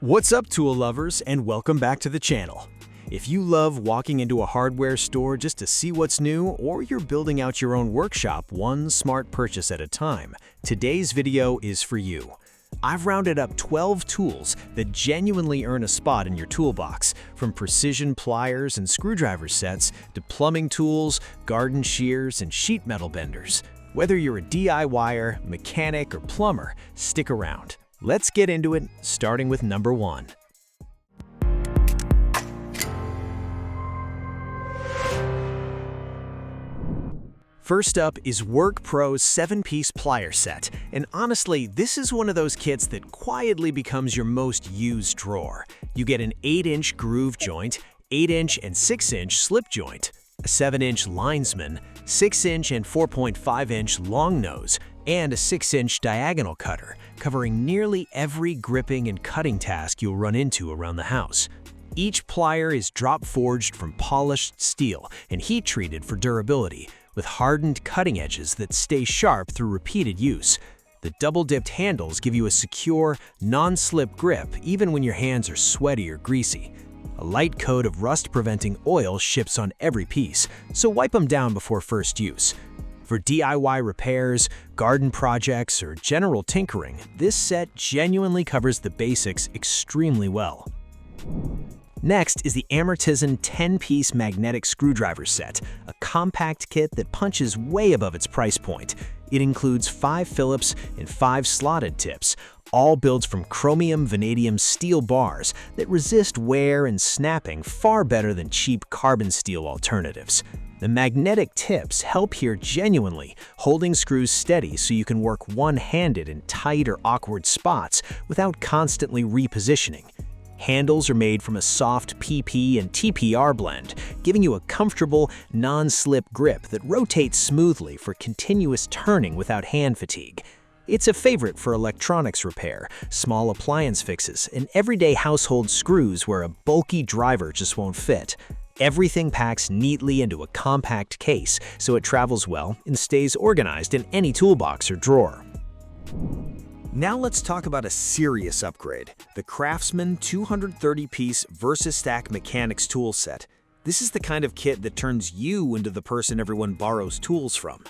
What's up, tool lovers, and welcome back to the channel. If you love walking into a hardware store just to see what's new, or you're building out your own workshop one smart purchase at a time, today's video is for you. I've rounded up 12 tools that genuinely earn a spot in your toolbox, from precision pliers and screwdriver sets to plumbing tools, garden shears, and sheet metal benders. Whether you're a DIYer, mechanic, or plumber, stick around. Let's get into it, starting with number 1. First up is WorkPro's 7-piece plier set, and honestly, this is one of those kits that quietly becomes your most used drawer. You get an 8-inch groove joint, 8-inch and 6-inch slip joint, a 7-inch linesman, 6-inch and 4.5-inch long nose, and a 6-inch diagonal cutter, covering nearly every gripping and cutting task you'll run into around the house. Each plier is drop-forged from polished steel and heat-treated for durability, with hardened cutting edges that stay sharp through repeated use. The double-dipped handles give you a secure, non-slip grip even when your hands are sweaty or greasy. A light coat of rust-preventing oil ships on every piece, so wipe them down before first use. For DIY repairs, garden projects, or general tinkering, this set genuinely covers the basics extremely well. Next is the Amortizn 10-piece magnetic screwdriver set, a compact kit that punches way above its price point. It includes 5 Phillips and 5 slotted tips, all built from chromium vanadium steel bars that resist wear and snapping far better than cheap carbon steel alternatives. The magnetic tips help here genuinely, holding screws steady so you can work one-handed in tight or awkward spots without constantly repositioning. Handles are made from a soft PP and TPR blend, giving you a comfortable, non-slip grip that rotates smoothly for continuous turning without hand fatigue. It's a favorite for electronics repair, small appliance fixes, and everyday household screws where a bulky driver just won't fit. Everything packs neatly into a compact case, so it travels well and stays organized in any toolbox or drawer. Now let's talk about a serious upgrade, the Craftsman 230-piece VersaStack Mechanics tool set. This is the kind of kit that turns you into the person everyone borrows tools from.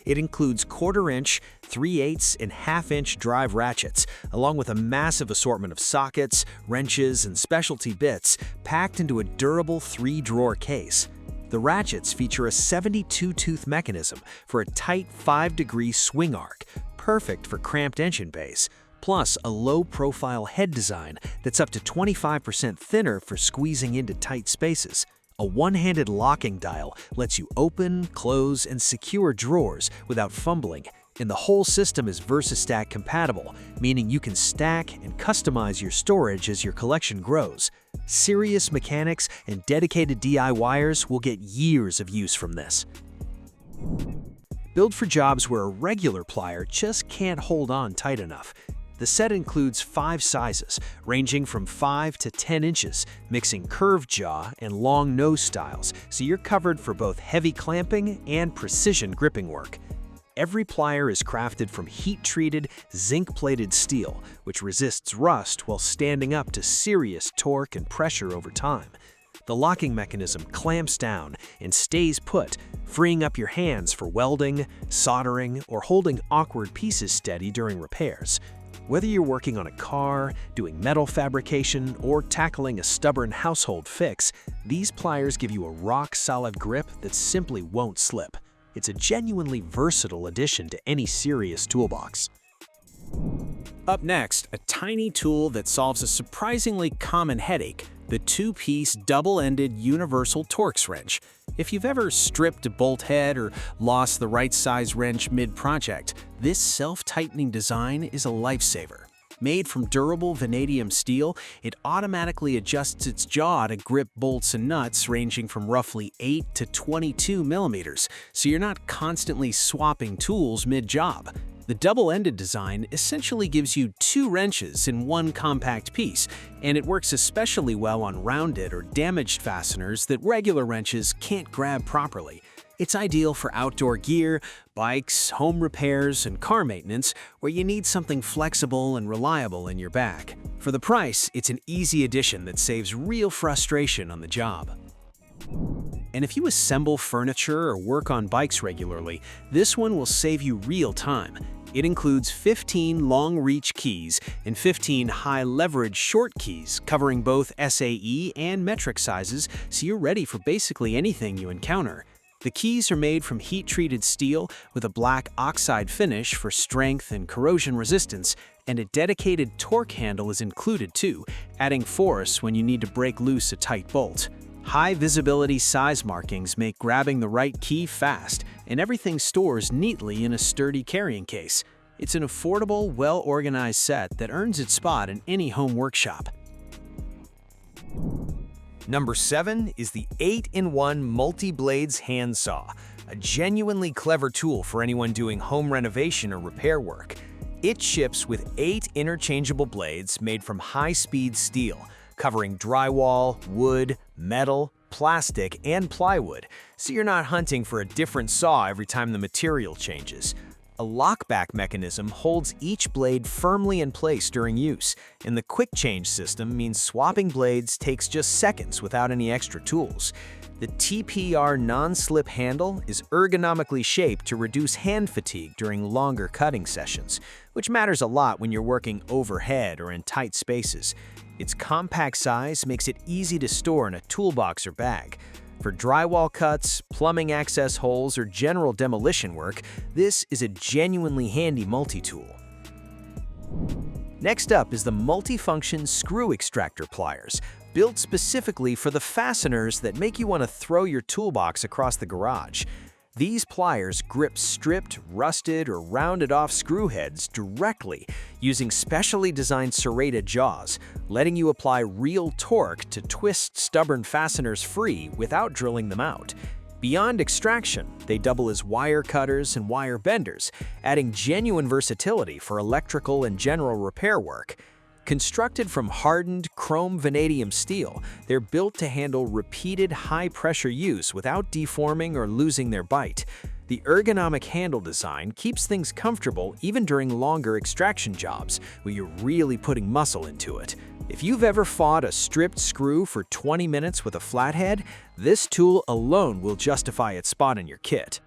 It includes 1/4-inch, 3/8, and 1/2-inch drive ratchets, along with a massive assortment of sockets, wrenches, and specialty bits packed into a durable 3-drawer case. The ratchets feature a 72-tooth mechanism for a tight 5-degree swing arc, perfect for cramped engine bays, plus a low-profile head design that's up to 25% thinner for squeezing into tight spaces. A one-handed locking dial lets you open, close, and secure drawers without fumbling, and the whole system is VersaStack compatible, meaning you can stack and customize your storage as your collection grows. Serious mechanics and dedicated DIYers will get years of use from this. Built for jobs where a regular plier just can't hold on tight enough. The set includes 5 sizes, ranging from 5 to 10 inches, mixing curved jaw and long nose styles, so you're covered for both heavy clamping and precision gripping work. Every plier is crafted from heat-treated, zinc-plated steel, which resists rust while standing up to serious torque and pressure over time. The locking mechanism clamps down and stays put, freeing up your hands for welding, soldering, or holding awkward pieces steady during repairs. Whether you're working on a car, doing metal fabrication, or tackling a stubborn household fix, these pliers give you a rock-solid grip that simply won't slip. It's a genuinely versatile addition to any serious toolbox. Up next, a tiny tool that solves a surprisingly common headache, the 2-piece double-ended universal Torx wrench. If you've ever stripped a bolt head or lost the right size wrench mid-project, this self-tightening design is a lifesaver. Made from durable vanadium steel, it automatically adjusts its jaw to grip bolts and nuts ranging from roughly 8 to 22 millimeters, so you're not constantly swapping tools mid-job. The double-ended design essentially gives you 2 wrenches in one compact piece, and it works especially well on rounded or damaged fasteners that regular wrenches can't grab properly. It's ideal for outdoor gear, bikes, home repairs, and car maintenance where you need something flexible and reliable in your bag. For the price, it's an easy addition that saves real frustration on the job. And if you assemble furniture or work on bikes regularly, this one will save you real time. It includes 15 long-reach keys and 15 high-leverage short keys, covering both SAE and metric sizes, so you're ready for basically anything you encounter. The keys are made from heat-treated steel with a black oxide finish for strength and corrosion resistance, and a dedicated torque handle is included too, adding force when you need to break loose a tight bolt. High-visibility size markings make grabbing the right key fast, and everything stores neatly in a sturdy carrying case. It's an affordable, well-organized set that earns its spot in any home workshop. Number 7 is the 8-in-1 Multi-Blades Handsaw, a genuinely clever tool for anyone doing home renovation or repair work. It ships with 8 interchangeable blades made from high-speed steel, covering drywall, wood, metal, plastic, and plywood, so you're not hunting for a different saw every time the material changes. A lockback mechanism holds each blade firmly in place during use, and the quick change system means swapping blades takes just seconds without any extra tools. The TPR non-slip handle is ergonomically shaped to reduce hand fatigue during longer cutting sessions, which matters a lot when you're working overhead or in tight spaces. Its compact size makes it easy to store in a toolbox or bag. For drywall cuts, plumbing access holes, or general demolition work, this is a genuinely handy multi-tool. Next up is the multifunction screw extractor pliers, built specifically for the fasteners that make you want to throw your toolbox across the garage. These pliers grip stripped, rusted, or rounded-off screw heads directly using specially designed serrated jaws, letting you apply real torque to twist stubborn fasteners free without drilling them out. Beyond extraction, they double as wire cutters and wire benders, adding genuine versatility for electrical and general repair work. Constructed from hardened chrome vanadium steel, they're built to handle repeated high-pressure use without deforming or losing their bite. The ergonomic handle design keeps things comfortable even during longer extraction jobs, where you're really putting muscle into it. If you've ever fought a stripped screw for 20 minutes with a flathead, this tool alone will justify its spot in your kit.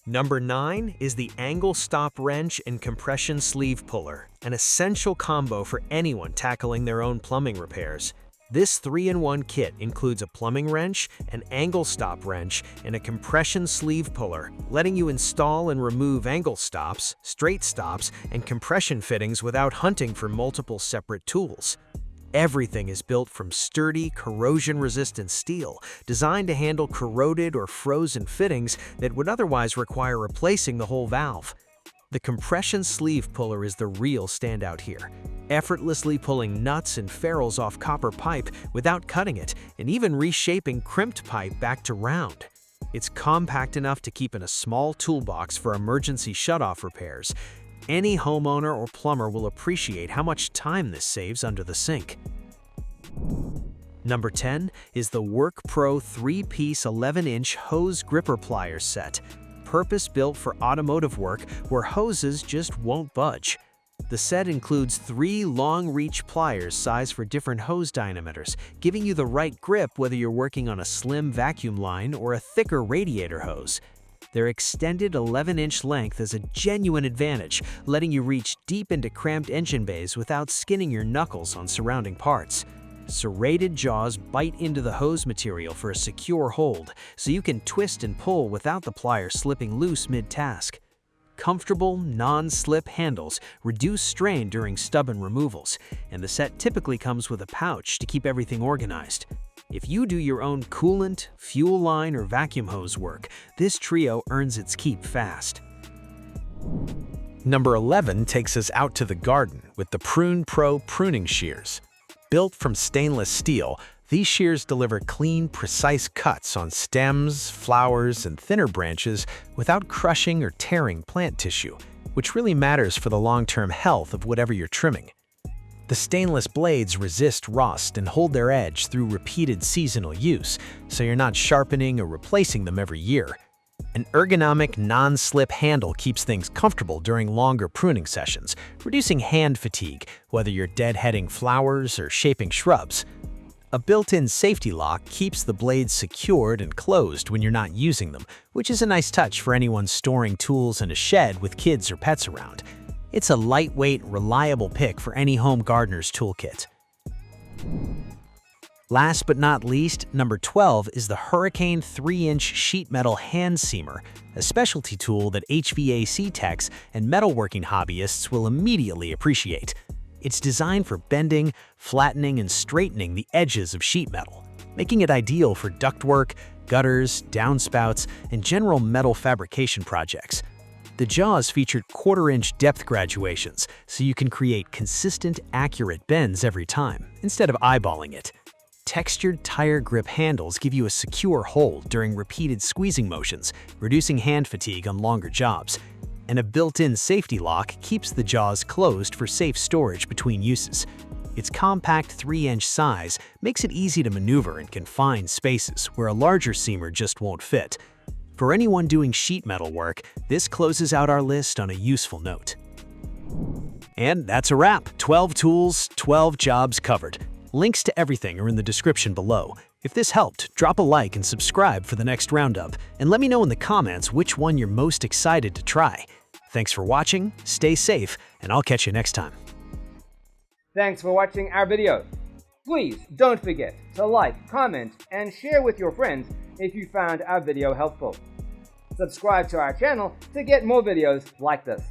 Number 9 is the angle stop wrench and compression sleeve puller, an essential combo for anyone tackling their own plumbing repairs. This 3-in-1 kit includes a plumbing wrench, an angle stop wrench, and a compression sleeve puller, letting you install and remove angle stops, straight stops, and compression fittings without hunting for multiple separate tools. Everything is built from sturdy, corrosion-resistant steel, designed to handle corroded or frozen fittings that would otherwise require replacing the whole valve. The compression sleeve puller is the real standout here, effortlessly pulling nuts and ferrules off copper pipe without cutting it, and even reshaping crimped pipe back to round. It's compact enough to keep in a small toolbox for emergency shutoff repairs. Any homeowner or plumber will appreciate how much time this saves under the sink. Number 10 is the Work Pro 3-piece 11-inch hose gripper pliers set, purpose-built for automotive work where hoses just won't budge. The set includes 3 long-reach pliers sized for different hose diameters, giving you the right grip whether you're working on a slim vacuum line or a thicker radiator hose. Their extended 11-inch length is a genuine advantage, letting you reach deep into cramped engine bays without skinning your knuckles on surrounding parts. Serrated jaws bite into the hose material for a secure hold, so you can twist and pull without the plier slipping loose mid-task. Comfortable, non-slip handles reduce strain during stubborn removals, and the set typically comes with a pouch to keep everything organized. If you do your own coolant, fuel line, or vacuum hose work, this trio earns its keep fast. Number 11 takes us out to the garden with the Prune Pro pruning shears. Built from stainless steel, these shears deliver clean, precise cuts on stems, flowers, and thinner branches without crushing or tearing plant tissue, which really matters for the long-term health of whatever you're trimming. The stainless blades resist rust and hold their edge through repeated seasonal use, so you're not sharpening or replacing them every year. An ergonomic, non-slip handle keeps things comfortable during longer pruning sessions, reducing hand fatigue, whether you're deadheading flowers or shaping shrubs. A built-in safety lock keeps the blades secured and closed when you're not using them, which is a nice touch for anyone storing tools in a shed with kids or pets around. It's a lightweight, reliable pick for any home gardener's toolkit. Last but not least, number 12 is the Hurricane 3-inch sheet metal hand seamer, a specialty tool that HVAC techs and metalworking hobbyists will immediately appreciate. It's designed for bending, flattening, and straightening the edges of sheet metal, making it ideal for ductwork, gutters, downspouts, and general metal fabrication projects. The jaws featured quarter-inch depth graduations, so you can create consistent, accurate bends every time, instead of eyeballing it. Textured tire grip handles give you a secure hold during repeated squeezing motions, reducing hand fatigue on longer jobs. And a built-in safety lock keeps the jaws closed for safe storage between uses. Its compact 3-inch size makes it easy to maneuver in confined spaces where a larger seamer just won't fit. For anyone doing sheet metal work, this closes out our list on a useful note. And that's a wrap. 12 tools, 12 jobs covered. Links to everything are in the description below. If this helped, drop a like and subscribe for the next roundup, and let me know in the comments which one you're most excited to try. Thanks for watching, stay safe, and I'll catch you next time. Thanks for watching our video. Please don't forget to like, comment, and share with your friends if you found our video helpful. Subscribe to our channel to get more videos like this.